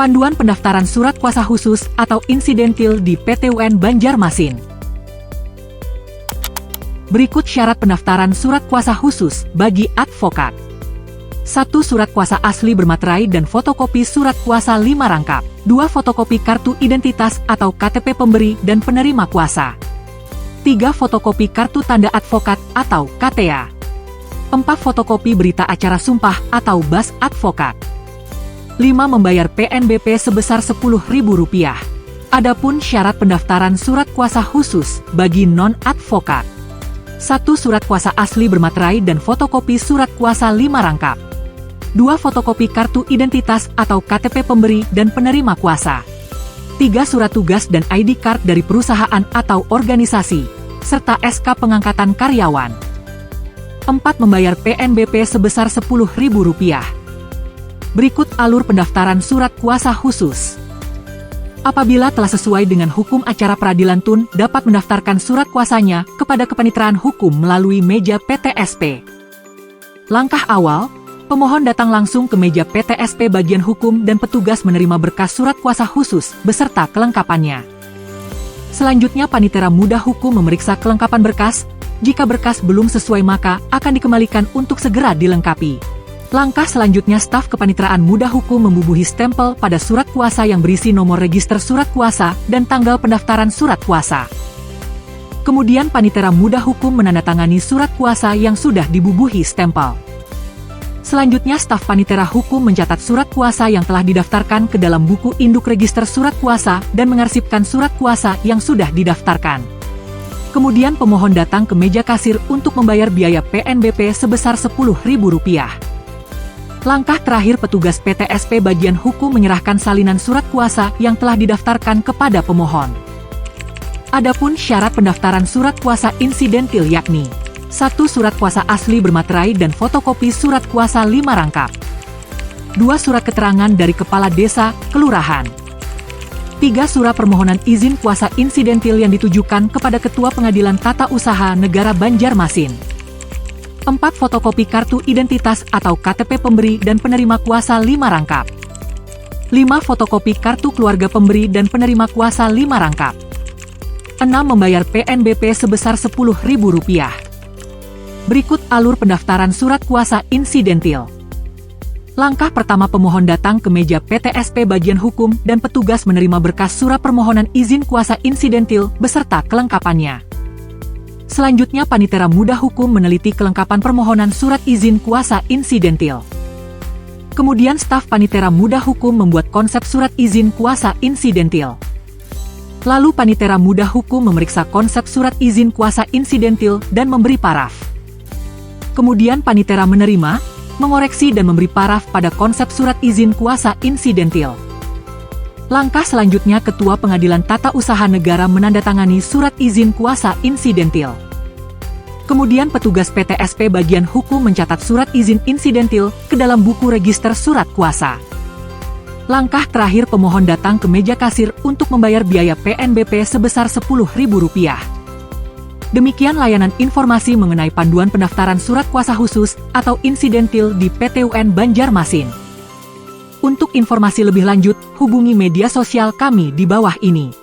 Panduan pendaftaran surat kuasa khusus atau insidentil di PTUN Banjarmasin. Berikut syarat pendaftaran surat kuasa khusus bagi advokat. 1. Surat kuasa asli bermaterai dan fotokopi surat kuasa 5 rangkap. 2. Fotokopi kartu identitas atau KTP pemberi dan penerima kuasa. 3. Fotokopi kartu tanda advokat atau KTA. 4. Fotokopi berita acara sumpah atau bas advokat. 5. Membayar PNBP sebesar Rp10.000. Adapun syarat pendaftaran surat kuasa khusus bagi non-advokat. 1. Surat kuasa asli bermaterai dan fotokopi surat kuasa 5 rangkap. 2. Fotokopi kartu identitas atau KTP pemberi dan penerima kuasa. 3. Surat tugas dan ID card dari perusahaan atau organisasi, serta SK pengangkatan karyawan. 4. Membayar PNBP sebesar Rp10.000. Berikut alur pendaftaran surat kuasa khusus. Apabila telah sesuai dengan hukum acara peradilan Tun, dapat mendaftarkan surat kuasanya kepada Kepanitraan Hukum melalui meja PTSP. Langkah awal, pemohon datang langsung ke meja PTSP bagian hukum dan petugas menerima berkas surat kuasa khusus beserta kelengkapannya. Selanjutnya Panitera Muda Hukum memeriksa kelengkapan berkas. Jika berkas belum sesuai maka akan dikembalikan untuk segera dilengkapi. Langkah selanjutnya staf Kepanitraan Muda Hukum membubuhi stempel pada surat kuasa yang berisi nomor register surat kuasa dan tanggal pendaftaran surat kuasa. Kemudian Panitera Muda Hukum menandatangani surat kuasa yang sudah dibubuhi stempel. Selanjutnya staf Panitera Hukum mencatat surat kuasa yang telah didaftarkan ke dalam buku induk register surat kuasa dan mengarsipkan surat kuasa yang sudah didaftarkan. Kemudian pemohon datang ke meja kasir untuk membayar biaya PNBP sebesar Rp10.000. Langkah terakhir petugas PTSP bagian hukum menyerahkan salinan surat kuasa yang telah didaftarkan kepada pemohon. Adapun syarat pendaftaran surat kuasa insidentil yakni 1. Surat kuasa asli bermaterai dan fotokopi surat kuasa 5 rangkap. 2. Surat keterangan dari Kepala Desa, Kelurahan. 3. Surat permohonan izin kuasa insidentil yang ditujukan kepada Ketua Pengadilan Tata Usaha Negara Banjarmasin. 4. Fotokopi kartu identitas atau KTP pemberi dan penerima kuasa 5 rangkap. 5. Fotokopi kartu keluarga pemberi dan penerima kuasa 5 rangkap. 6. Membayar PNBP sebesar Rp10.000. Berikut alur pendaftaran surat kuasa insidentil. Langkah pertama pemohon datang ke meja PTSP bagian hukum dan petugas menerima berkas surat permohonan izin kuasa insidentil beserta kelengkapannya. Selanjutnya Panitera Muda Hukum meneliti kelengkapan permohonan surat izin kuasa insidentil. Kemudian staf Panitera Muda Hukum membuat konsep surat izin kuasa insidentil. Lalu Panitera Muda Hukum memeriksa konsep surat izin kuasa insidentil dan memberi paraf. Kemudian Panitera menerima, mengoreksi dan memberi paraf pada konsep surat izin kuasa insidentil. Langkah selanjutnya Ketua Pengadilan Tata Usaha Negara menandatangani surat izin kuasa insidentil. Kemudian petugas PTSP bagian hukum mencatat surat izin insidentil ke dalam buku register surat kuasa. Langkah terakhir pemohon datang ke meja kasir untuk membayar biaya PNBP sebesar Rp10.000. Demikian layanan informasi mengenai panduan pendaftaran surat kuasa khusus atau insidentil di PTUN Banjarmasin. Untuk informasi lebih lanjut, hubungi media sosial kami di bawah ini.